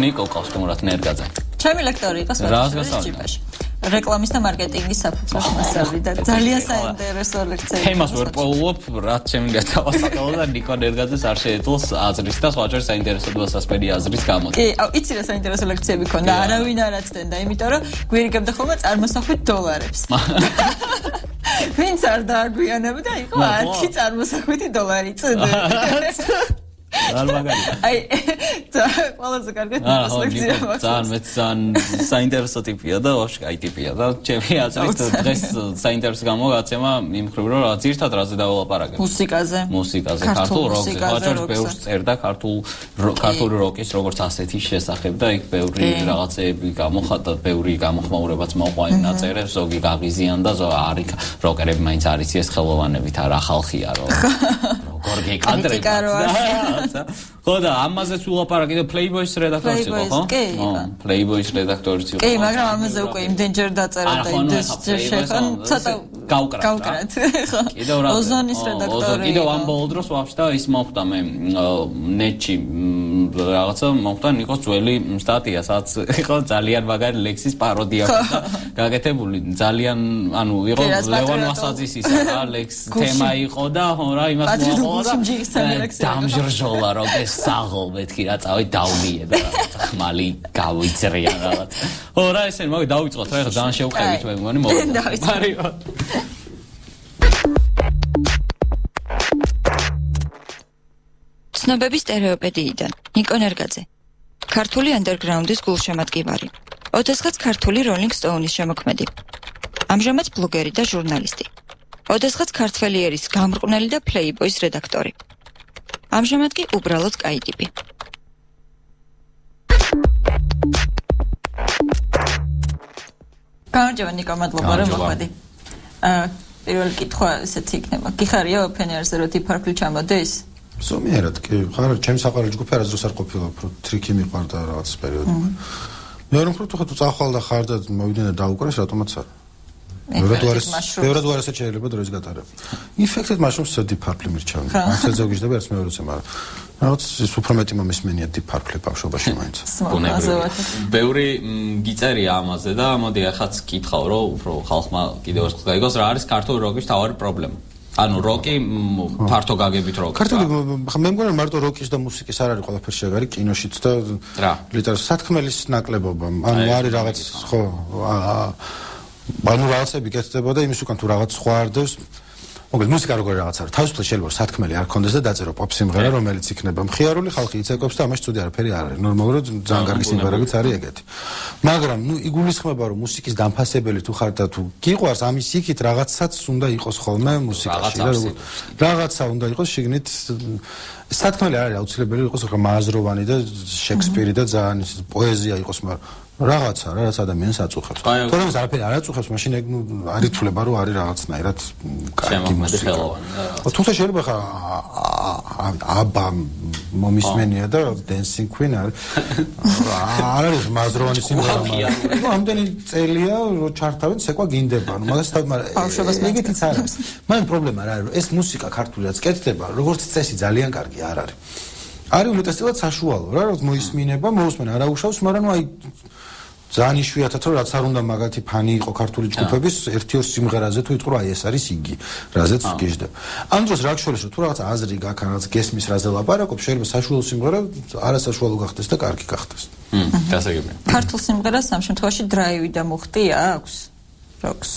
ნიკო კოსტუმრად ნერგაძე. ჩემი ლექტორი იყო სვეტშოპის ჭიპაში. რეკლამის და მარკეტინგის საფუძვლად მასწავლიდა. ძალიან საინტერესო ლექცია. თემას ვერ პოულობ, რაც ჩემი გასავალსაკელო და ნიკო ნერგაძეს არ შეეძლოს აზრის და სხვა ჯერ საინტერესო და სასწრაფი აზრის გამოდი. კი, იცი რა საინტერესო ლექციები ქონდა, არავინ არ აცდენდა, იმიტომ რომ გვირიგებდა ხოლმე წარმოსახვით $. ვინც არ დააგვიანებდა, იყო 10 წარმოსახვითი $. წდე. არ მაგარია. აი, ყველაზე კარგად ლექცია მაქვს. ძალიან საინტერესო ტიპია და ვაფშე კაი ტიპია და ჩემი აზრით დღეს საინტერესო გამოგაცემა იმ მხრივ რომ ძირთად რაზე დავალაპარაკებ. მუსიკაზე, ქართულ როკზე, ხაჭორს ბევრს წერდა ქართული როკის როგორც ასეთი შესახებ და იქ ბევრი რაღაცეები გამოხატა, ბევრი გამოხმაურებაც მოყვა იმ ნაწერებს, ზოგი გაღიზიან და არის როკერები მაინც არის ეს ხელოვანებით არა ხალხია რომ გორგი კადრები ხო და ამაზეც ულაპარაკე და Playboy-ის რედაქტორიც იყო, ხო? Playboy-ის რედაქტორიც იყო. კი, მაგრამ ამაზე უკვე იმდენჯერ დაწერა და იმდენჯერ შეხან ცოტა გავკრათ. ხო. ოზონის რედაქტორი. კიდევ ამ ბოლო დროს ვაფშე და ის მოხდა მე ნეტში რაღაცა მოხდა ნიკოს ძველი სტატია, სადაც იყო ძალიან მაგარი ლექსის პაროდია და გაკეთებული. ძალიან ანუ იყო ლევან ვასაძის ისა რა ლექს თემა იყო და ხო რა იმას მოაყოლა და დამჟრჟოლა რომ ეს საღოლ მეთქი რა წავი დავლიე და ხმალი გავიწრია რაღაც. ხო რა ესე მოგე დავიწყოთ რა ეხლა ძალიან შევყევით მე მგონი მოვიდა. მარიო. ცნობების სტერეოპედიიდან ნიკო ნერგაძე. ქართული ანდერგრაუნდის გულშემატკივარი. ოდესღაც ქართული Rolling Stone-ის შემოქმედი. ამჟამად ბლოგერი და ჟურნალისტი. ოდესღაც ქართველი ერის გამრყვნელი და Playboy-ის რედაქტორი. ამჟამად კი უბრალოდ კაი ტიპი. გამარჯობა ნიკო, მადლობა რომ მოხვედი. პირველი კითხვა ესეც იქნება. გიხარია ოფენერზე რომ დიფარფლი ჩამოდეს? ზომიერად კი, ხარ ჩემს საყვარელი ჯგუფი არასდროს არ ყოფილა, უფრო ტრიკი მიყვარდა რაღაც პერიოდში. მეორე მხრივ თუ წახვალ და ხარ და მოვიდნენ და დაუკრეს, რატომაც არა. ბევრად უარესად შეიძლება დროის გატარება. ინფექტად მაშრუმს დიფარფლი მირჩევენ. ასე ზოგიჟდები არც მეორეც ემარა. რაღაც ის უფრო მეტი მომისმენია დიფარფლი ბავშვობაში მაინც. ბევრი გიწერია ამაზე და მოდი ახაც კითხავ რომ უფრო ხალხმა კიდევ ერთხელ გაიგოს რა არის ქართული როკის თავარი პრობლემა. ანუ როკი ფართო გაგებით როკი. ქართული მე მგონი მარტო როკის და მუსიკის არ არის ყველაფერში არის კინოშიც და ლიტერატურის სათქმელის ნაკლებობა. ანუ არის რაღაც ხო ანუ რაღაცები კეთდება და იმის უკან თუ რაღაც სხვა არდევს მოგეთ მუსიკა როგორი რაღაც არის თავისუფლად შეიძლება სათქმელი არ ქონდეს და დაწერო პოპ სიმღერა რომელიც იქნება მხიარული ხალხი იცეკვებს და ამაში ცუდი არაფერი არ არის ნორმალურად ძალიან კარგი სიმღერებიც არის ეგეთი მაგრამ ნუ იგულისხმება რომ მუსიკის დამფასებელი თუ ხარ და თუ გიყვარს ამის იქით რაღაცაც უნდა იყოს ხოლმე მუსიკაში რაღაცა უნდა იყოს შიგნით სათქმელი არის აუცილებელი იყოს მააზროვანი და შექსპირი და ძალიან პოეზია იყოს მაგრამ რაღაც ადამიანს აწუხებს. თორემ არაფერი არ აწუხებს, მაშინ ეგ არ ითვლება რომ არის რაღაცნაირად კარგი მუსიკა. თუმცა შეიძლება ხა აბა მომისმენია და Dancing Queen არის. არ არის მაზროვანი სიმღერა. ამდენი წელია რომ ჩართავენ, ცეკვა გინდება. ანუ მაგას ბავშვობას ეგეთიც არის. მაგრამ პრობლემა რა არის, ეს მუსიკა ქართულადაც კეთდება, როგორც წესი ძალიან კარგი არ არის. არის უმეტესად საშუალო რა, რომ მოისმინება, მოусმენ არაუშავს, მაგრამ ნუ აი ძალიან იშვიათად რომ რაც არ უნდა მაგათი ფანი იყო ქართული ჯგუფების ერთი-ორ სიმღერაზე თუ იტყვი აი ეს არის იგი, რაზეც გიждდება. ამ დროს რა გშორისო თუ რაღაც აზრი გაქვს, რაღაც გესმის რაზე ლაპარაკობ, შეიძლება საშუალო სიმღერა არასაშუალო გახდეს და კარგი გახდეს. დასაგებია. ქართულ სიმღერას ამ შემთხვევაში დრაივი და მუხტი აქვს როკს.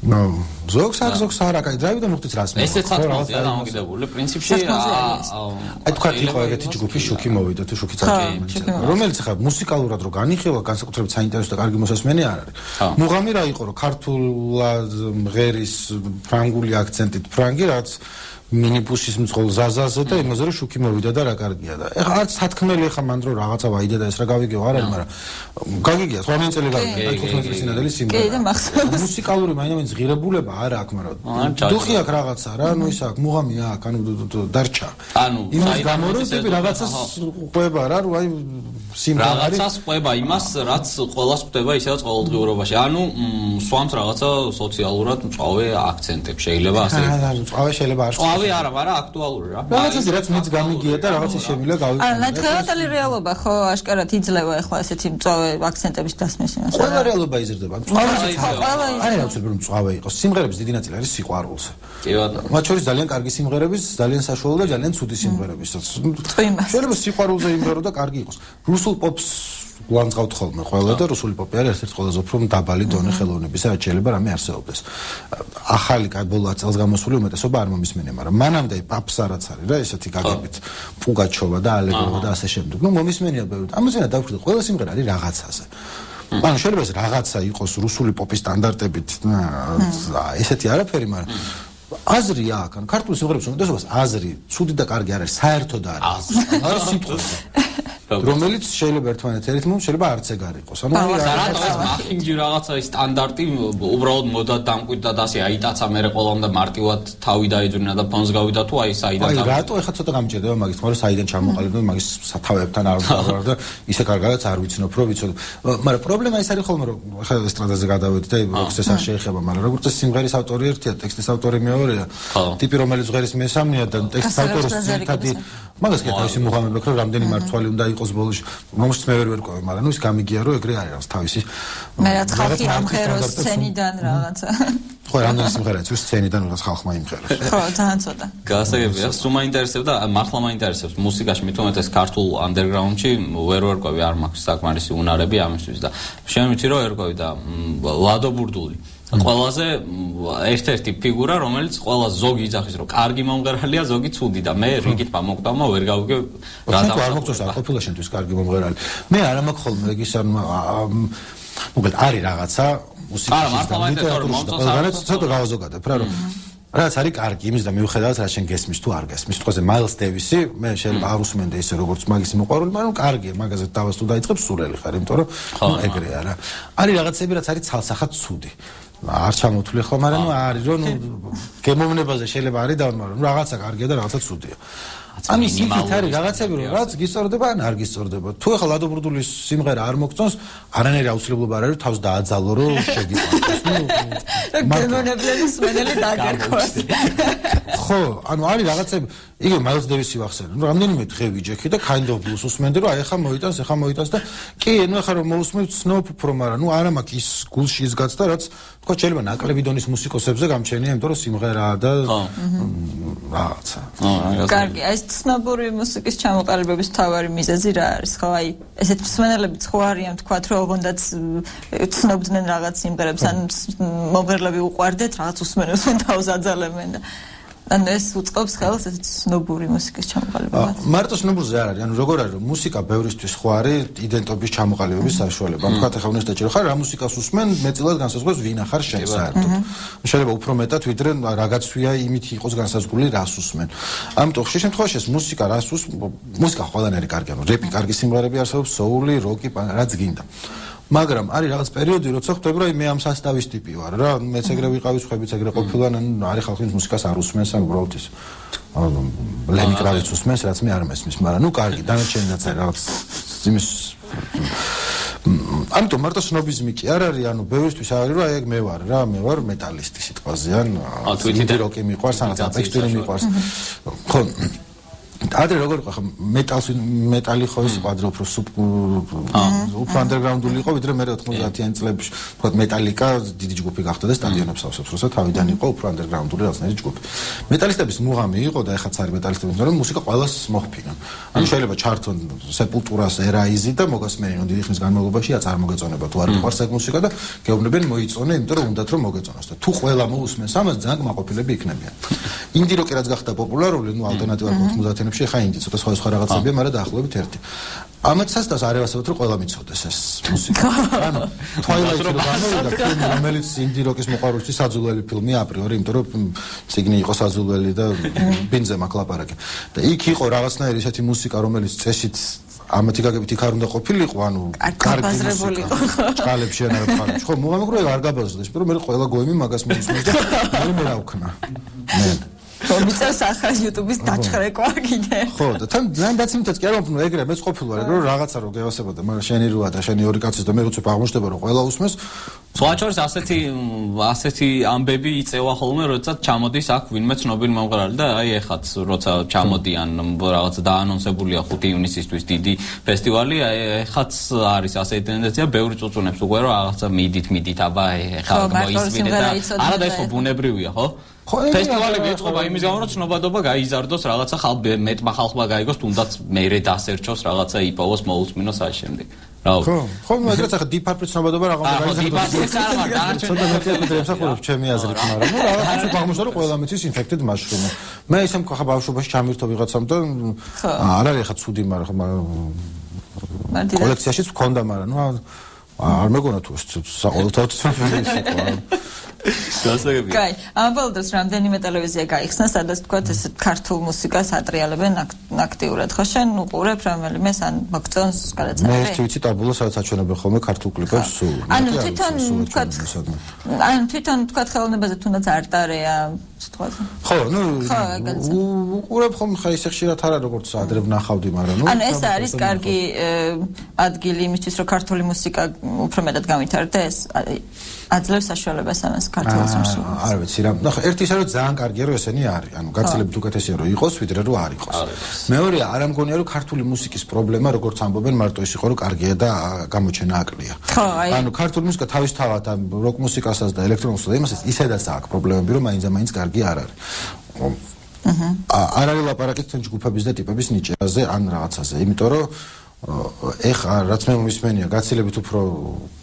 ნო, ზოგს არა, კაი, დრაივი და მუხტიც რას მე. ესეც სათქმელია დამოკიდებული, პრინციპში აი თქვა იყო ეგეთი ჯგუფი შუქი მოვიდა თუ შუქი წაჭირა. რომელიც ხა მუსიკალურად რო განიხილვა, განსაკუთრებით საინტერესო და კარგი მოსასმენი არ არის. მუღამი რა იყო, რომ ქართულად მღერის ფრანგული აქცენტით ფრანგი რაც მინიბუსის მძღოლ ზაზაზე და იმაზე რომ შუქი მოვიდა და რა კარგია და ეხა არც სათქმელი ეხა მანდ რო რაღაცა ვაიდა და ეს რა გავიგეო არ არის მაგრამ გაგიგია სხვა მენწელი გავიგე 15 წლის წინადელი სიმღერა კი და მახსოვს მუსიკალური მაინც ღირებულება არა აქვს მაგრამ დუხი აქვს რაღაცა რა ნუ ის აქვს მუღამი აქვს ანუ დარჩა ანუ იმის გამო რომ ტიპი რაღაცას ყვება რა რომ აი რაღაცას ყვება იმას, რაც ყველას ყვდება ისედაც ყოველდღიურობაში. ანუ სვამს რაღაცა სოციალურად მწვავე აქცენტებს შეიძლება ასე. მწვავე შეიძლება არ. მწვავე არა, მაგრამ აქტუალური რა. რაღაცას რაც მეც გამიგია და რაღაცას შემიძლია გავიგო. არა, ნათქვამი რეალობა ხო აშკარად იძლევა ახლა ესეთი მწვავე აქცენტების დასმის იმას. ყველა რეალობა იზრდება. არა აუცილებლად მწვავე იყოს. სიმღერების დიდი ნაწილი არის სიყვარულზე. კი ბატონო. მათ შორის ძალიან კარგი სიმღერების, ძალიან საშუალო და ძალიან ცუდი სიმღერების. შეიძლება სიყვარულზე იმღერო და კარგი იყოს. რუსულ პოპს განწყავთ ხოლმე ყველა და რუსული პოპი არის ერთ-ერთი ყველაზე უფრო დაბალი დონე ხელოვნების, რაც შეიძლება რამე არსებობდეს. ახალი ბოლო 10 წელს გამოსული უმეტესობა არ მომისმენია, მაგრამ მანამდე პაპსა რაც არის რა, ესეთი გაგებით პუგაჩოვა და ალეგროვა და ასე შემდეგ. ნუ მომისმენია ბევრი. ამაზე დავხვდეთ, ყველა სიმღერა არის რაღაცაზე. ანუ შეიძლება ეს რაღაცა იყოს რუსული პოპის სტანდარტებით, ესეთი არაფერი, მაგრამ აზრი აქვს, ან ქართული სიმღერების უმეტესობას აზრი, ცუდი და კარგი არ არის, საერთოდ არ არის. არის სიტყვები. რომელიც შეიძლება ერთმანეთს ერითმო, შეიძლება არც ეგ არ იყოს. ანუ რაღაცა მახინჯი რაღაცა სტანდარტი უბრალოდ მოდად დამკვიდრდა და ასე აიტაცა მე ყველამ და მარტივად თავი დაიძვნა და ფონს გავიდა თუ აი საიდან აი რატო ეხლა ცოტა გამჭირდება მაგის თქმა რომ საიდან ჩამოყალიბდა მაგის სათავეებთან არ ვარ და ისე კარგადაც არ ვიცნობ რომ ვიცოდო. მაგრამ პრობლემა ის არის ხოლმე რომ ეხლა ესტრადაზე გადავედი და როქს ეს არ შეეხება, მაგრამ როგორც ეს სიმღერის ავტორი ერთია, ტექსტის ავტორი მეორეა. ტიპი რომელიც ღერის მესამეა და ტექსტის ავტორის ერთადი მაგას კი თავისი მუღამებեք რომ რამდენი მარცვალი უნდა იყოს ბოლოში. მომშიც მე ვერ ვერკვევი, მაგრამ ნუ ის გამიგია რომ ეგრე არის თავისი. მე რაც ხალხი ამღეროს სცენიდან რაღაცა. ხო, რამდენი სიმღერაა ის სცენიდან რაც ხალხმა იმღეროს. ხო, ძალიან ცოტა. გასაგებია, სულ მაინტერესებდა, მართლა მაინტერესებს მუსიკაში, მithumetes ქართულ underground-ში ვერ ვერკვევი, არ მაქვს საკმარისი უნარები ამისთვის და შემიცი რომ ერკვევი და ლადო ბურდული. ყველაზე ერთ-ერთი ფიგურა, რომელიც ყველა ზოგი იძახის, რომ კარგი მომღერალია, ზოგი ცუდი და მე რიგით მომკვდავმა ვერ გავიგე რა დავსახურე. არ მოგწონს არ ყოფილა შენთვის კარგი მომღერალი. მე არა მაქვს ხოლმე ეგის ანუ მოგეთ არის რაღაცა მუსიკის და ლიტერატურის ცოტა გავაზოგადებ რა რომ რაც არის კარგი იმის და მიუხედავად რა შენ გესმის თუ არ გესმის. თქოზე მაილს დევისი, მე შეიძლება არ უსმენდე ისე როგორც მაგის მოყვარული, მაგრამ კარგია, მაგაზე დავას თუ დაიწყებს სულელი ხარ, იმიტომ რომ ეგრეა რა. არის რაღაცები რაც არის ცალსახად ცუდი. არ ჩამოთვლი ხო, მაგრამ არის რომ გემოვნებაზე შეიძლება არის და რაღაცა კარგია და რაღაცა ცუდია. ამის იქით არის რაღაცები რომ რაც გისწორდება ან არ გისწორდება. თუ ახლა ლადო ბურდულის სიმღერა არ მოგწონს, არანაირი აუცილებლობა არ არის რომ თავს დააძალო რომ შეგიყვაროს. გემოვნებიანი სმენელი დაგერქოს. ხო, ანუ არის რაღაცები, იგივე მაილს დევისი ვახსენე. ნუ რამდენიმე დღე ვიჯექი და kind of blues უსმენდი რომ აი ახლა მოიტანს და კი, ნუ ახლა რომ მოусმევ ცნობ უფრო, მაგრამ ნუ არა მაქვს ის გულში ის გაცდა, რაც თქო შეიძლება ნაკლები დონის მუსიკოსებზე გამჩენია, იმიტომ რომ სიმღერაა და რაღაცა. კარგი, აი ეს ცნობური მუსიკის ჩამოყალიბების მთავარი მიზეზი რა არის? ხო, აი ესეთ მსმენელებიც ხო არიან, თქვათ რომ ოღონდაც ცნობდნენ რაღაც სიმღერებს, ან მომღერლები უყვარდეთ, რაღაც უსმენებს და თავს აძალებენ და ან ეს უწყობს ხელს ეს ცნობური მუსიკის ჩამოყალიბებას. მარტო ცნობურზე არ არის, ანუ როგორ არის რომ მუსიკა ბევრისთვის ხო არის იდენტობის ჩამოყალიბების საშუალება. თქვათ ახლა უნივერსიტეტში ხარ, რა მუსიკას უსმენ, მეტწილად განსაზღვრებს ვინ ახარ შენ საერთოდ. შეიძლება უფრო მეტად ვიდრე რაღაც ვია იმით იყოს განსაზღვრული რას უსმენ. ამიტომ ხშირ შემთხვევაში ეს მუსიკა რას მუსიკა ყველანაირი კარგი, ანუ რეპი კარგი სიმღერები არსებობს, soul-ი, rock-ი, რაც გინდა. მაგრამ არის რაღაც პერიოდი, როცა ხვდები, რომ მე ამ სასტავის ტიპი ვარ რა, მეც ეგრე ვიყავი, სხვაებიც ეგრე ყოფილან, ანუ არის ხალხი მუსიკას არ უსმენს, ან უბრალოდ ის ლენი კრავიც უსმენს, რაც მე არ მესმის, მაგრამ ნუ კარგი, დანარჩენიც არის რაღაც იმის ამიტომ მარტო სნობიზმი კი არ არის, ანუ ბევრისთვის არის, რომ აი ეგ მე ვარ რა, მე ვარ მეტალისტი სიტყვაზე, ან ინდი როკი მიყვარს, ან ტექსტური მიყვარს. ხო ადრე როგორ იყო ხა მეტალი ხო ის ადრე უფრო უფრო ანდერგრაუნდული იყო ვიდრე მე 90-იან წლებში თქვა მეტალიკა დიდი ჯგუფი გახდა და სტადიონებს ავსებს როცა თავიდან იყო უფრო ანდერგრაუნდული რაღაცნაირი ჯგუფი მეტალისტების მუღამი იყო და ეხაც არის მეტალისტები მაგრამ მუსიკა ყველას მოჰფინა ანუ შეიძლება ჩართონ სეპულტურას ერაიზი და მოგასმენინონ დიდი ხნის განმავლობაში არ მოგეწონება თუ არ გიყვარს ეგ მუსიკა და გეუბნებიან მოიწონე იმიტომ რომ უნდათ რომ მოგეწონოს და თუ ყველა მოусმენს ამას ძალიან კმაყოფილები იქნებიან ინდი როკი რაც გახდა პოპულარული ნუ ალტერნატივა 90-იანებში ხა ინდი ცოტა სხვა რაღაცებია, მაგრამ დაახლოებით ერთი. ამათ სასტავს არ ევასებოთ, რომ ყველა მიცოდეს ეს მუსიკა. ანუ Twilight-ი გამოვიდა ფილმი, რომელიც ინდი როკის მოყვარულისთვის საძულველი ფილმია აპრიორი, იმიტომ რომ ციგნი იყო საძულველი და ბინზე მაკლაპარაკი. და იქ იყო რაღაცნაირი ესეთი მუსიკა, რომელიც წესით ამათი გაგებით იქ არ უნდა ყოფილიყო, ანუ კარგი მუსიკა. ჭყალებში ან არაფერში. ხო, მოგამეგროება არ გაბაზრდეს, მაგრამ მე ყველა გოიმი მაგას მოусმენს და მე რა ვქნა. მე მომიწევს ახლა YouTube-ის დაჭრეკვა კიდე. ხო, და თან ძალიან დაცემითაც კი არ ვამბობ, ეგრე მეც ყოფილვარ, ეგრე რომ რაღაცა რო გევასებოდა, მაგრამ შენი როა და შენი ორი კაცის და მე უცებ აღმოჩნდება რომ ყველა უსმენს. სხვაჩვენს ასეთი ამბები იწევა ხოლმე, როდესაც ჩამოდის აქ ვინმე ცნობილი მომღერალი და აი ეხაც როცა ჩამოდიან რაღაცა დაანონსებულია 5 ივნისისთვის დიდი ფესტივალი, აი ეხაც არის ასეთი ტენდენცია, ბევრი წუწუნებს უკვე რომ რაღაცა მიდით აბა ეხა მოისმინე და არა და ეს ხო ბუნებრივია, ხო? ფესტივალები ეწყობა იმის გამო რომ ცნობადობა გაიზარდოს რაღაცა მეტმა ხალხმა გაიგოს, თუნდაც მერე დასერჩოს რაღაცა იპოვოს, მოусმინოს ამ შემდეგ. ხო, მაგრამ ახლა დიფარფრით ცნობადობა რა გაიზარდოს. ცოტა მეტი ემსახურებს ჩემი აზრით, მაგრამ ნუ რაღაცა აღმოჩნდა რომ ყველა მიცის infected mushroom. მე ისე ხა ბავშვობაში ჩამირთო ვიღაცამ და არ არის ხა ცუდი, მაგრამ კოლექციაშიც მქონდა, მაგრამ ნუ არ მეგონა თუ საყოველთაოდ გასაგებია. კაი, ამბობდოს რამდენიმე ტელევიზია გაიხსნა, სადაც თქვა ეს ქართულ მუსიკას ატრიალებენ აქტიურად. ხო, შენ უყურებ რომელიმეს ან მოგწონს გადაცემა? მე ერთი ვიცი ტაბულა, სადაც აჩვენებენ ხოლმე ქართულ კლიპებს სულ. ანუ თვითონ თქვა ხელოვნებაზე თუნდაც არტარეა სიტყვაზე. ხო, უყურებ ხოლმე ხა ისე ხშირად არა როგორც ადრე ვნახავდი, მაგრამ ანუ ეს არის კარგი ადგილი იმისთვის, რომ ქართული მუსიკა უფრო მეტად გავითარდეს. აძლევს საშუალებას ამას ქართულს მოსულს. არ ვიცი რა. ნახე, ერთი ისე რომ ძალიან კარგია რომ ესენი არის. ანუ გაცილებით უკეთესია რომ იყოს, ვიდრე რომ არ იყოს. მეორეა, არ ამგონია რომ ქართული მუსიკის პრობლემა, როგორც ამბობენ, მარტო ის იყო რომ კარგია და გამოჩენა აკლია. ანუ ქართული მუსიკა თავისთავად ამ როკ მუსიკასაც და ელექტრონულს და იმასაც ისედაც აქვს პრობლემები, რომ მაინც კარგი არ არის. არ არის ლაპარაკი თუნ ჯგუფების და ტიპების ნიჭაზე ან რაღაცაზე, იმიტომ რომ ეხა რაც მე მომისმენია, გაცილებით უფრო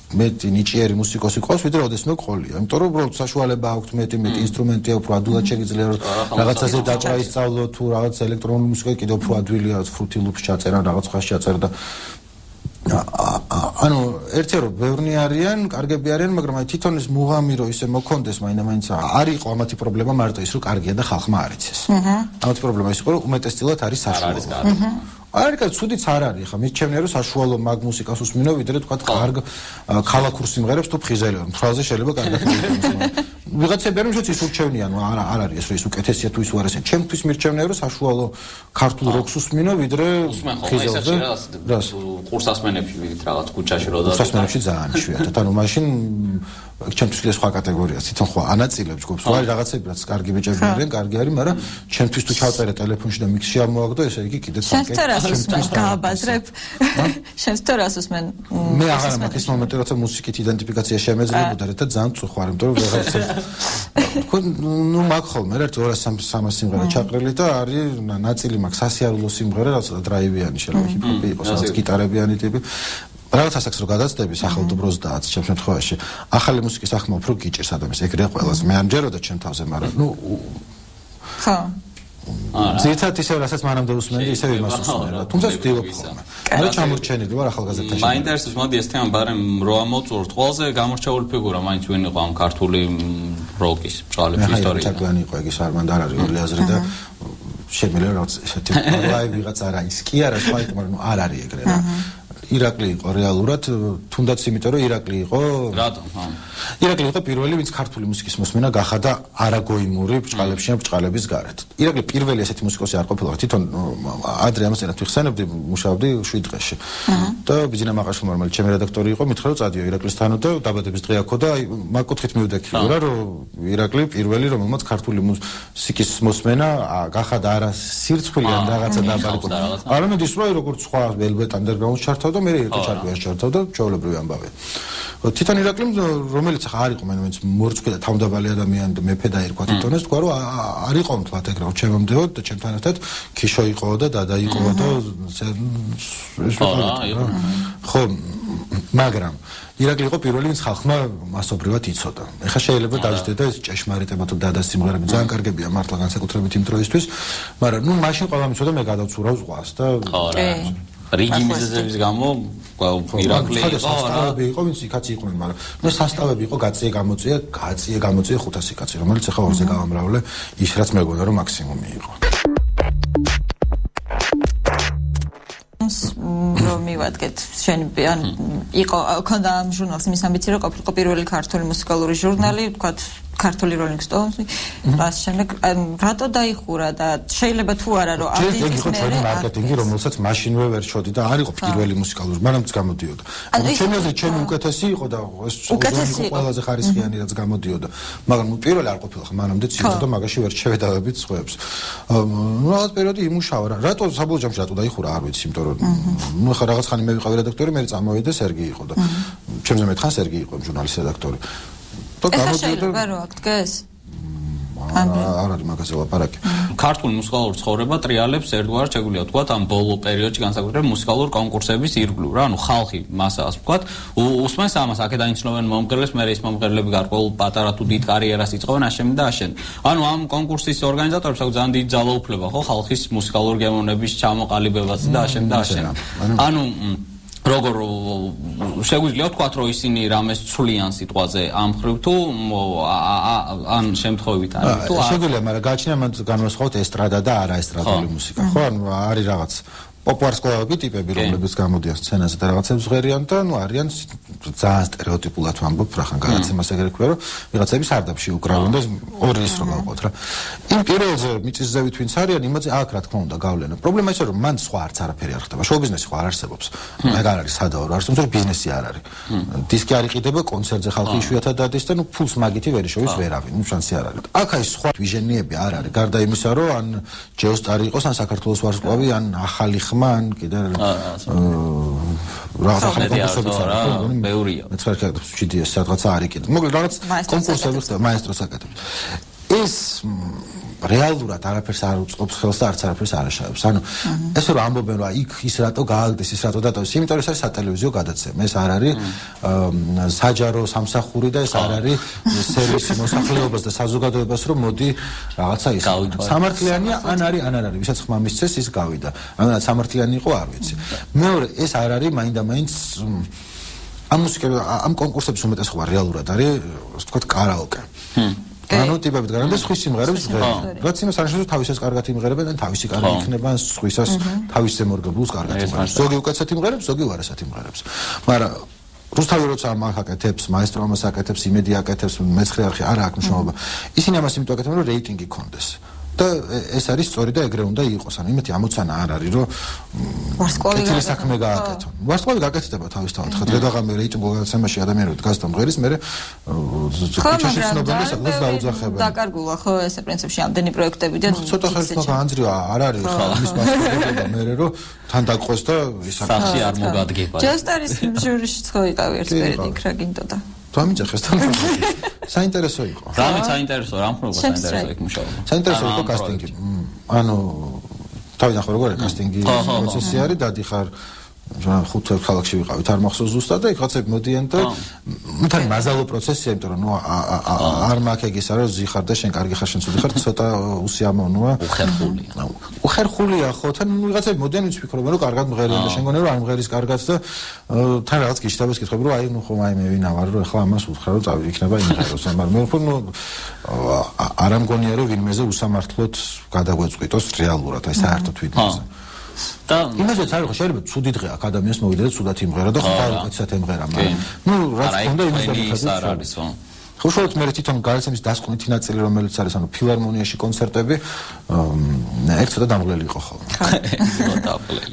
მეტი ნიჭიერი მუსიკოსი ყავს, ვიდრე ოდესმე ყოლია. იმიტომ რომ უბრალოდ საშუალება აქვს მეტი ინსტრუმენტია, უფრო ადვილად შეგიძლია რაღაცაზე დაჭრა ისწავლო თუ რაღაც ელექტრონული მუსიკა კიდევ უფრო ადვილია, fruity loops ჩაწერა, რაღაც ხაში ჩაწერა და ანუ ერთია რომ ბევრნი არიან, კარგები არიან, მაგრამ აი თვითონ ეს მუღამი რო ისე მოქონდეს, მაინც არ იყო ამათი პრობლემა, მარტო ის რომ კარგია და ხალხმა არ იცეს. ამათი პრობლემა ის იყო რომ უმეტესწილად არის საშუალო. არის ცუდიც არ არის, ხა მიჩვენია რომ საშუალო მაგ მუსიკას უსმინო, ვიდრე თქვა კარგ ქალაქურ სიმღერებს თუ ფხიზელებ, თვალზე შეიძლება კარგად მიგონოს. ვიღაცები რომ შეც ის ურჩევნიან, არ არის ეს რომ ის უკეთესია თუ ის უარეს. ჩემთვის მირჩევნია რომ საშუალო ქართულ როკს უსმინო, ვიდრე ფხიზელზე. ყურსასმენებში ვიდით რაღაც ქუჩაში რო და ყურსასმენებში ძალიან იშვიათად. ანუ მაშინ ჩემთვის კიდე სხვა კატეგორია, თვითონ ხო ანაწილებს ჯგუფს. არის რაღაცები რაც კარგი ბიჭები არიან, კარგი არის, მაგრამ ჩემთვის თუ ჩავწერე ტელეფონში და მიქსში ამოაგდო, ესე იგი კიდე ჩემთვის გააბაზრებ. შენს ტორას უსმენ. მე აღარ მაქვს ის მომენტი, როცა მუსიკით იდენტიფიკაცია შემეძლებოდა, და ძალიან წუხარ, იმიტომ რომ ვეღარცე. ნუ მაგ ხოლმე რა 200-300 სიმღერა ჩაყრილი და არის ნაწილი მაქვს სასიარულო სიმღერა, რაც დრაივიანი შეიძლება ჰიპ-ჰოპი იყოს, რაღაც გიტარებიანი ტიპი. რაღაც ასაკს რო გადაცდები სახელმწიფოს და ჩემს შემთხვევაში ახალი მუსიკის ახმა უფრო გიჭირს ადამიანს, ეგრე ყველას. მე არ მჯეროდა ჩემ თავზე, მაგრამ ნუ ხო. ზეცად ისე რასაც მანამდე უსმენდი, ისე იმას უსმენდა. თუმცა ვდივობ ხოლმე. არა ჩამორჩენილი ვარ ახალგაზრდაში. მაინტერესებს მოდი ეს თემა ბარემ რო ამოწურთ. ყველაზე გამორჩეული ფიგურა მაინც ვინ იყო ამ ქართული როკის ბჭყალების ისტორიაში. ჩაგვიანი იყო ეგ ის არმანდ არ არის ორი აზრი და შემიძლია რაღაც ესეთი ლაივ ვიღაც არ არის. კი არა სხვა იყო, მაგრამ არ არის ეგრე რა. ირაკლი იყო რეალურად, თუნდაც იმიტომ რომ ირაკლი იყო რატომ? ირაკლი იყო პირველი, ვინც ქართული მუსიკის მოსმენა გახადა არაგოიმური ბჭყალებში ან ბჭყალების გარეთ. ირაკლი პირველი ესეთი მუსიკოსი არ ყოფილა, თვითონ ადრე ამასენად ვიხსენებდი, მუშაობდი 7 დღეში. და ბიძინა მაყაშვილმა, რომელიც ჩემი რედაქტორი იყო, მითხრა რომ წადიო ირაკლისთანო და დაბადების დღე აქო და მაგ კუთხით მივდექი რა, რომ ირაკლი პირველი, რომელმაც ქართული მუსიკის მოსმენა გახადა არა სირცხვილი ან რაღაცა დაბალი. არამედ ის რომ როგორც სხვა ველვეტ ანდერგრაუნდს ჩართავდა და მე ერთი ჩარკვიანს ჩართავდა, ჩვეულებრივი ამბავია. თვითონ ირაკლი, რომელიც ახლა არ იყო მენც მორწყვი და თავმდაბალი ადამიანი და მეფე დაირქვა თვითონაც, თქვა რომ არ იყო მთლად ეგრე, ჩემამდეო და ჩემთან ერთად ქიშო იყო და დადა იყო და ხო, მაგრამ ირაკლი იყო პირველი, ვინც ხალხმა მასობრივად იცოდა. ეხლა შეიძლება დაждდეთ ეს ჭეშმარიტება თუ დადას სიმღერები ძალიან კარგებია მართლა განსაკუთრებით იმ დროისთვის, მაგრამ ნუ მაშინ ყველამ იცოდა მე გადავცურავ ზღვას და რიგი მიზეზების გამო ირაკლი სასტავები იყო, ვინც იქაც იყვნენ, მაგრამ მე სასტავები იყო გაწიე გამოწიე 500 კაცი, რომელიც ახლა ორზე გავამრავლე, ის რაც მეგონა რომ მაქსიმუმი იყო. რომ მივადგეთ შენ იყო ქონდა ამ ჟურნალს იმის ამბიცია რომ ყოფილიყო პირველი ქართული მუსიკალური ჟურნალი, თქვათ ქართული Rolling Stones-ი, რაც შემდეგ რატო დაიხურა და შეიძლება თუ არა რომ აბდიის მერე მარკეტინგი რომელსაც მაშინვე ვერ შოდი და არ იყო პირველი მუსიკალური, მანამდე გამოდიოდა. ჩემი აზრით ჩემი უკეთესი იყო და ეს ყველაზე ხარისხიანი რაც გამოდიოდა. მაგრამ პირველი არ ყოფილა, მანამდე ციოდა და მაგაში ვერ შევედავებით სხვებს. ნუ რაღაც პერიოდი იმუშავა რა. რატო საბოლოო ჯამში რატო დაიხურა არ ვიცი, იმიტომ რომ ნუ ხა რაღაც ხანი მე ვიყავი რედაქტორი, მე წამოვიდა სერგი იყო და ჩემზე მეტხან სერგი იყო ჟურნალის რედაქტორი. ეხლა შეიძლება რომ აქ დგეს? არ არის მაგაზე ლაპარაკი. ქართული მუსიკალური ცხოვრება ტრიალებს ერთგვარად შეგვიძლია ვთქვათ ამ ბოლო პერიოდში განსაკუთრებით მუსიკალური კონკურსების ირგვლივ რა, ანუ ხალხი მასას ვთქვათ, უსმენს ამას, აქედან იცნობენ მომღერლებს, მე ის მომღერლები გარკვეულ პატარა თუ დიდ კარიერას იწყებენ აშენი და აშენი. ანუ ამ კონკურსის ორგანიზატორებს აქვს ძალიან დიდი ძალაუფლება, ხო, ხალხის მუსიკალური გემოვნების ჩამოყალიბებაზე და აშენი და აშენი. ანუ როგორ შეგვიძლია ვთქვათ, რომ ისინი რამეს ცვლიან სიტყვაზე ამ ხრივ თუ ან შემთხვევით არის თუ შეგვიძლია, მაგრამ გააჩნია მან განვასხვაოთ ესტრადა და არაესტრადული მუსიკა, ხო? ანუ არის რაღაც პოპულარსკოლავები ტიპები, რომლებიც გამოდიან სცენაზე და რაღაცებს ჟღერიან და ნუ არიან ძალიან სტერეოტიპულად ვამბობ, რახან გადაცემას ეგრე ქვია, რომ ვიღაცები სარდაფში უკრავენ და ორი ის რომ გავყოთ რა. იმ პირველზე მიწისზევით ვინც არიან, იმაზე აქ რა თქმა უნდა გავლენა. პრობლემა ისე რომ მან სხვა არც არაფერი არ ხდება. შოუ ბიზნესი ხო არ არსებობს. ეგ არ არის სადაო, არ არსებობს, რომ ბიზნესი არ არის. დისკი არ იყიდება, კონცერტზე ხალხი იშვიათად დადის და ნუ ფულს მაგითი ვერ შოვის ვერავინ, ნუ შანსი არ არის. აქ აი სხვა ვიჟენიები არ არის. გარდა იმისა, რომ ან ჯეოსტარი იყოს, ან საქართველოს ვარსკვლავი, ან ახალი ან კიდე რაღაც ახალი კონკურსები არის, ბევრია. მეცხრე კეთებს GDS სადღაცა არის კიდე. მოკლედ რაღაც კონკურსები ხდება, მაესტროს აკეთებს. ეს რეალურად არაფერს არ უწყობს ხელს და არც არაფერს არ აშავებს. ანუ ესე რომ ამბობენ, რომ იქ ის რატო გააგდეს, ის რატო დატოვეს, იმიტომ რომ ეს არის სატელევიზიო გადაცემა, ეს არ არის საჯარო სამსახური და ეს არ არის სერვისი მოსახლეობას და საზოგადოებას, რომ მოდი რაღაცა ის. სამართლიანია ან არის ან არ არის, ვისაც ხმა მისცეს ის გავიდა. ანუ რა სამართლიანი იყო, არ ვიცი. მეორე ეს არ არის მაინდა-მაინც ამ მუსიკაზე ამ კონკურსების უმეტეს ხო რეალურად არის, ასე ვთქვათ, კარაოკე. ანუ ტიპებით გარანტეს ხვის სიმღერებს ჟღერენ. რაც იმას არნიშნავს, რომ თავისას კარგად იმღერებენ და თავისი კარგი იქნება, ან სხვისას თავისზე მორგებულს კარგად იმღერებს. ზოგი უკეთესად იმღერებს, ზოგი უარესად იმღერებს. მაგრამ რუსთავი როცა ამას აკეთებს, მაესტრო ამას აკეთებს, იმედი აკეთებს, მეცხრე არხი არა აქვს მნიშვნელობა. ისინი ამას იმიტომ აკეთებენ, რომ რეიტინგი კონდეს. და ეს არის სწორი და ეგრე უნდა იყოს. ანუ იმეთი ამოცანა არ არის, რომ ვარსკვლავი საქმე გააკეთონ. ვარსკვლავი გაკეთდება თავისთავად. ხა დღე-დღე რეიტინგულ გადაცემაში ადამიანები დგას და მღერის, მე ქუჩაში ცნობენ და სადღაც დაუძახებენ. დაკარგულა ხო ესე პრინციპში ამდენი პროექტები და ცოტა ხერხმა გაანძრია, არ არის ხა იმის მასშტაბი მე რომ თან დაგყვეს და ისახში არ მოგადგება. ჯესტარის ჟურიშიც ხო იყავი ერთ პერიოდი იქ რა გინდოდა. თამიჯახეს თან. საინტერესო იყო. რამე საინტერესო, რამ ხდება საინტერესო იქ მუშაობა. საინტერესო იყო კასტინგი. ანუ თავიდან ხო როგორია კასტინგი პროცესი არის, დადიხარ ხუთ ქალაქში ვიყავით, არ მახსოვს ზუსტად და იქ რაღაცები მოდიან და თან მაზალო პროცესია, იმიტომ რომ ნუ არ მაქვს ეგ ისა რომ ზიხარ და შენ კარგი ხარ, შენ ცუდი ხარ, ცოტა უსიამოვნოა. უხერხულია. უხერხულია ხო, თან ვიღაცები მოდიან ვინც ფიქრობენ რომ კარგად მღერიან და შენ გონე რომ არ მღერის კარგად და თან რაღაც გიშტაბეს კითხები რომ აი ნუ ხომ აი მე ვინა ვარ რომ ეხლა ამას უთხრა რომ წავი იქნება იმღეროს, მაგრამ მე ხო ნუ არ ამგონია რომ ვინმეზე უსამართლოდ გადაგვეწყვიტოს რეალურად აი საერთოდ ვიდეოზე. და იმასაც არის ხო შეიძლება ცუდი დღე აქ ადამიანს მოვიდა და ცუდად იმღერა და ხარ უკეთესად ემღერა, მაგრამ ნუ რაც ხონდა იმის არ არის ხო? უშუალოდ მე თვითონ გადაცემის დასკვნითი ნაწილი რომელიც არის ანუ ფილარმონიაში კონცერტები ერთ ცოტა დამღლელი იყო ხოლმე.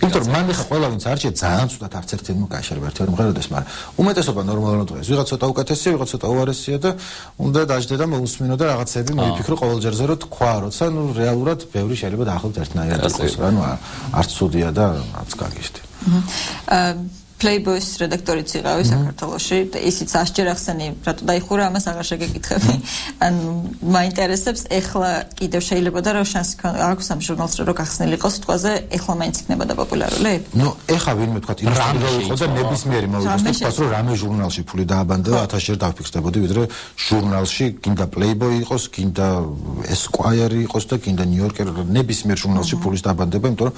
იმიტომ რომ მან ხა ყველა ვინც არჩია ძალიან ცუდად არც ერთი ნუ გაიშერება ერთი მღეროდეს, მაგრამ უმეტესობა ნორმალურად დღეს ვიღაც ცოტა უკეთესია, ვიღაც ცოტა უარესია და უნდა დაждდე და მოусმინო და რაღაცები მოიფიქრო ყოველ ჯერზე რომ თქვა, როცა ნუ რეალურად ბევრი შეიძლება დაახლოებით ერთნაირად იყოს, რა ნუ არც ცუდია და არც გაგიშდი. Playboy-ის რედაქტორიც იყავი საქართველოში და ისიც ასჯერ ახსენი რატო დაიხურა ამას აღარ შეგეკითხები. ან მაინტერესებს ეხლა კიდევ შეიძლება და რა შანსი აქვს ამ ჟურნალს რომ გახსნილი იყოს სიტყვაზე ეხლა მაინც იქნება და პოპულარული? ნუ ეხლა ვინმე თქვა ინსტიტუტი იყო და ნებისმიერი მოვიდეს თქვა რომ რამე ჟურნალში ფული დააბანდა და 1000 ჯერ დავფიქსდებოდი ვიდრე ჟურნალში გინდა Playboy იყოს, გინდა Esquire იყოს და გინდა New Yorker ნებისმიერ ჟურნალში ფულის დააბანდება, იმიტომ რომ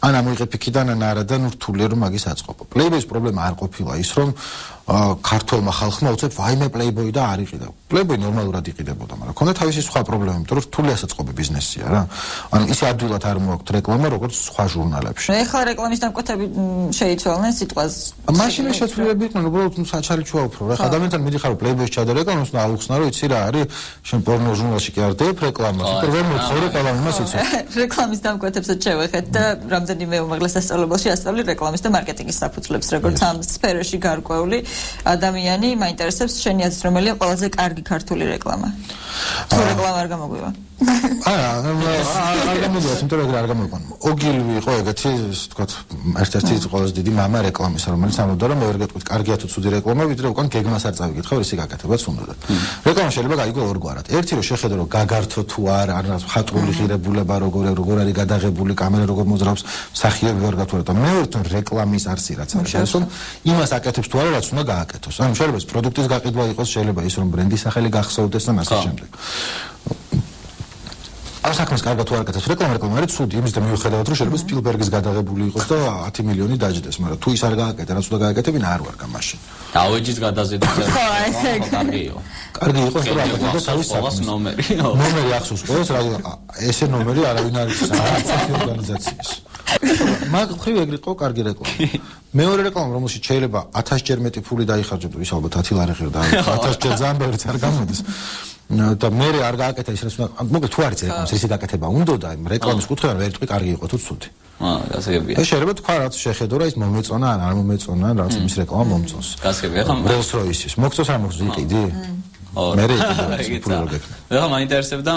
ან ამოიღებ იქიდან ან არა და ნუ რთულია რომ მაგის აწყობო. Playboy-ის პრობლემა არ ყოფილა ის რომ ქართულმა ხალხმა უცებ ვაიმე პლეიბოი და არ იყიდა. პლეიბოი ნორმალურად იყიდებოდა, მაგრამ ქონდა თავისი სხვა პრობლემა, იმიტომ რომ რთული ასაწყობი ბიზნესია რა. ანუ ისე ადვილად არ მოაქვთ რეკლამა, როგორც სხვა ჟურნალებში. ეხლა რეკლამის დამკვეთები შეიცვალნენ სიტყვას. მაშინ შეცვლილები იყვნენ, უბრალოდ საჩარიჩოა უფრო რა. ადამიანთან მიდიხარ პლეიბოის ჩადე რეკლამას და აუხსნა რომ იცი რა არის, შენ პორნო ჟურნალში კი არ დებ რეკლამას, უფრო ვერ მოთხოვ რეკლამა იმას იცი. რეკლამის დამკვეთებსაც შევეხეთ და რამდენიმე უმაღლეს სასწავლებელში ასწავლი რეკლამის და მარკეტინგის საფუძვლებს, როგორც ამ სფეროში გარკვეული ადამიანი მაინტერესებს შენი აზრით რომელია ყველაზე კარგი ქართული რეკლამა? თუ რეკლამა არ გამოგვივა. არ გამოგვივა, იმიტომ რომ არ გამოიყვან. ოგილვი იყო ეგეთი, ვთქვათ, ერთ-ერთი ყველაზე დიდი მამა რეკლამისა, რომელიც ამბობდა რომ მე ვერ გეტყვით კარგია თუ ცუდი რეკლამა, ვიდრე უკან გეგმას არ წავიკითხავ, ისე გაკეთებაც უნდა. რეკლამა შეიძლება გაიგო ორგვარად. ერთი რომ შეხედო რომ გაგართო თუ არა, არ ხატრული ღირებულება როგორ არის გადაღებული, კამერა როგორ მოძრაობს, მსახიობი ვერ გათვალე და მეორე თუ რეკლამის არსი რაც არის, რომ იმას აკეთებს თუ არა, რაც უნდა გააკეთოს. ანუ შეიძლება ეს პროდუქტის გაყიდვა იყოს, შეიძლება ის რომ ბრენდის სახელი გახსოვდეს და ასე შემდეგ. ამ საქმეს კარგად თუ არ გაკეთებს რეკლამა არის ცუდი, იმის და მიუხედავად რომ შეიძლება სპილბერგის გადაღებული იყოს და 10 მილიონი დაჯდეს, მაგრამ თუ ის არ გააკეთე, რაც უნდა გააკეთებინა არ ვარ გამაში. დაუეჯის გადაზიდვის კარგია. კარგი იყო რომ აკეთებდა თავის საქმეს ნომერი. ნომერი ახსოვს ყველას რა ესე ნომერი არავინ არ იცის არც ორგანიზაციის. მაგ ხრივ ეგრე იყო კარგი რეკლამა. მეორე რეკლამა რომელშიც შეიძლება 1000 ჯერ მეტი ფული დაიხარჯებო, ის ალბათ 10 ლარი ღირდა, 1000 ჯერ ძალიან ბევრიც არ გამოდის. და მე არ გააკეთა ის რაც მოკლედ თუ არის რეკლამის რისი გაკეთება უნდა და იმ რეკლამის კუთხიდან ვერ თქვი კარგი იყო თუ ცუდი. გასაგებია. ეს შეიძლება თქვა რაც შეხედო რა ის მომეწონა ან არ მომეწონა რაც იმის რეკლამა მომწონს. გასაგებია ხომ? Rolls Royce-ის მოგწონს არ მოგწონს იყიდი? მე ეხლა მაინტერესებდა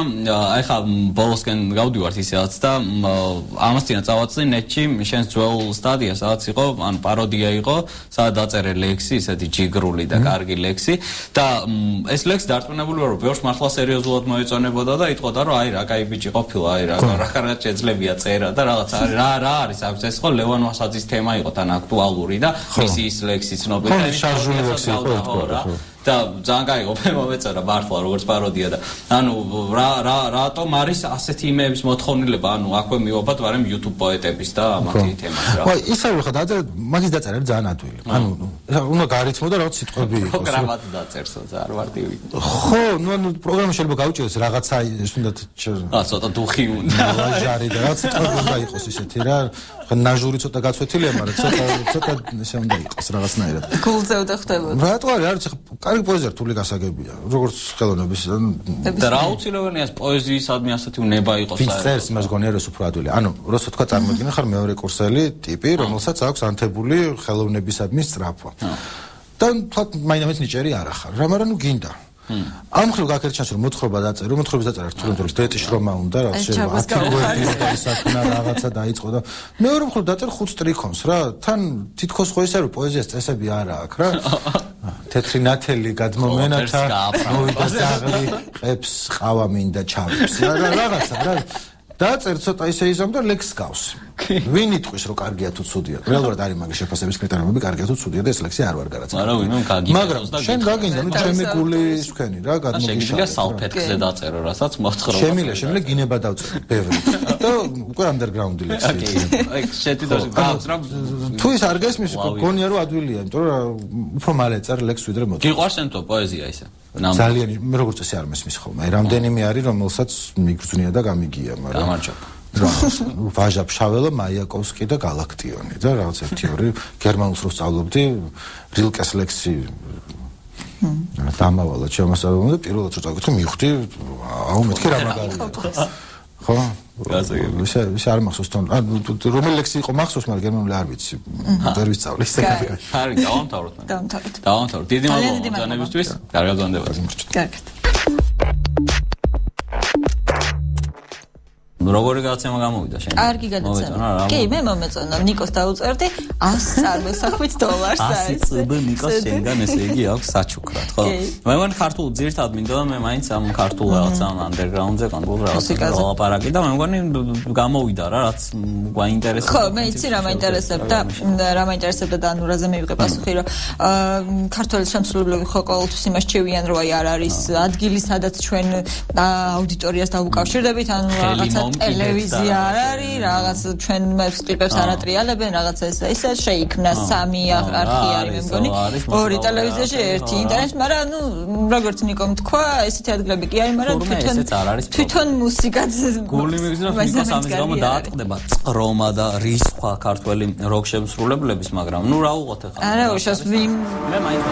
აი ხა ბოლოსკენ გავდივართ ისედაც და ამასთანავე წავაწვდი ნეტში შენს ძველ სტატია სადაც იყო ან პაროდია იყო სადაც დაწერე ლექსი ისეთი ჯიგრული და კარგი ლექსი და ეს ლექსი დარწმუნებული ვარ რომ ბევრს მართლა სერიოზულად მოეწონებოდა და იტყოდა რომ აი რა кай ბიჭი ყოფილა აი რა კარგად შეძლებია წერა და რაღაც რა არის აქ ეს ხო ლევან ვასაძის თემა იყო თან აქტუალური და მისი ის ლექსი ცნობილი და შარჟული ლექსი იყო და ძალიან кайგო მომეწონა მართლა როგორც პაროდია და ანუ რატომ არის ასეთი იმეების მოთხოვნილება ანუ აქვე მივობათ მაგრამ YouTube პოეტების და ამათი თემას რა. ვაი ის არის ხო და მაგის დაწერა ძალიან ადვილი. ანუ უნდა გარითმო და რაღაც სიტყვები იყოს. პროგრამად დაწერსო ძალიან მარტივი. ხო, ნუ პროგრამა შეიძლება გაუჭირდეს რაღაცა ის უნდა ცოტა დუხი უნდა. ლაჟარი და რაღაც სიტყვები უნდა იყოს ისეთი რა. ნაჟური ცოტა გაცვეთილია, მაგრამ ცოტა ესე უნდა იყოს რაღაცნაირად. გულზე უნდა ხდებოდა. რატო არის კარგი პოეზია რთული გასაგებია, როგორც ხელოვნების და რა უცილოებელია პოეზიისადმი ასეთი ნება იყოს საერთოდ. ვის წერს იმას გონია რომ უფრო ადვილი. ანუ როცა თქვა წარმოგიდგენთ ხარ მეორე კურსელი ტიპი, რომელსაც აქვს ანთებული ხელოვნებისადმი სწრაფვა. და თქვა მაინც ნიჭერი არ ახარ, რა მაგრამ ნუ გინდა. ამ ხრივ გაქერთ ჩანს რომ მოთხრობა დაწერო, მოთხრობის დაწერა რთული რომ დეტი შრომა უნდა რა შეიძლება 10 გვერდი და ისაკნა რაღაცა დაიწყო და მეორე მხრივ დაწერა 5 სტრიქონს რა, თან თითქოს ხო ისე რომ პოეზიას წესები არა აქვს რა. თეთრი ნათელი გადმომენათა მოვიდა ზაღლი, ყებს ყავა მინდა ჩავებს. რაღაცა რა დააწერ ცოტა ისე იზამ და ლექს გავს. ვინ იტყვის რომ კარგია თუ ცუდია? რეალურად არის მაგის შეფასების კრიტერიუმები კარგია თუ ცუდია და ეს ლექსი არ ვარ გადაწერა. არა ვინმე გაგიგებს მაგრამ შენ გაგინდა ნუ ჩემი გული სქენი რა გადმოგიშალა. შემიძლია სალფეტკზე დაწერო რასაც მოთხრობა. შემიძლია გინება დავწერო ბევრი. და უკვე underground ლექსი. აი შეტიდოში გავწერო. თუ ის არ გესმის გონია რომ ადვილია, იმიტომ რომ უფრო მალე წარ ლექს ვიდრე მოწ. გიყვარს შენთო პოეზია ისე? ძალიან მე როგორც წესი არ მესმის ხოლმე. აი რამდენიმე არის რომელსაც მიგრძნია და გამიგია, მაგრამ გამარჯობა. ვაჟა ფშაველა, მაიაკოვსკი და გალაქტიონი და რაღაც ერთი-ორი გერმანულს რო სწავლობდი, რილკეს ლექსი დამავალა ჩემასწავლებლმა და პირველად რო წავიკითხე, მივხვდი, აუ მეთქი რა მაგალითია. ხო? ის არ მახსოვს თვითონ. რომელი ლექსი იყო მახსოვს, მაგრამ გერმანული არ ვიცი. ვერ ვისწავლე ისე კარგად. კარგი, დავამთავროთ. დიდი მადლობა ბრძანებისთვის. კარგად ვანდებათ. კარგად. როგორი გადაცემა გამოვიდა შენ? კარგი გადაცემა. კი, მე მომეწონა. ნიკოს დაუწერდი 100 წარმოსახვით $. 100 წუთი ნიკოს შენგან ესე იგი აქვს საჩუქრად, ხო? მე მგონი ქართულ ძირთად მინდა და მე მაინც ამ ქართულ რაღაცა underground-ზე კონკრეტულად რაღაცა ლაპარაკი და მე მგონი გამოვიდა რა, რაც გვაინტერესებს. ხო, მე იცი რა მაინტერესებდა და ანუ რაზე მივიღე პასუხი, რომ ქართული შემსრულებლები ხო ყოველთვის იმას ჩევიან, რომ აი არ არის ადგილი, სადაც ჩვენ აუდიტორიას დავუკავშირდებით, ანუ რაღაცა ტელევიზია არ არის, რაღაც ჩვენ კლიპებს არ ატრიალებენ, რაღაცა ესა შეიქმნა სამი არხი არის, მე მგონი, ორი ტელევიზიაში, ერთი ინტერნეტი, მაგრამ ნუ როგორც ნიკომ თქვა, ესეთი ადგილები კი არის, მაგრამ თვითონ მუსიკაც გული მიგზნობს ნიკოს ამის გამო დაატყდება წრომა და რისხვა ქართველი როკ შემსრულებლების, მაგრამ ნუ რა უღოთ ახლა. არა, უშავს მე მაინც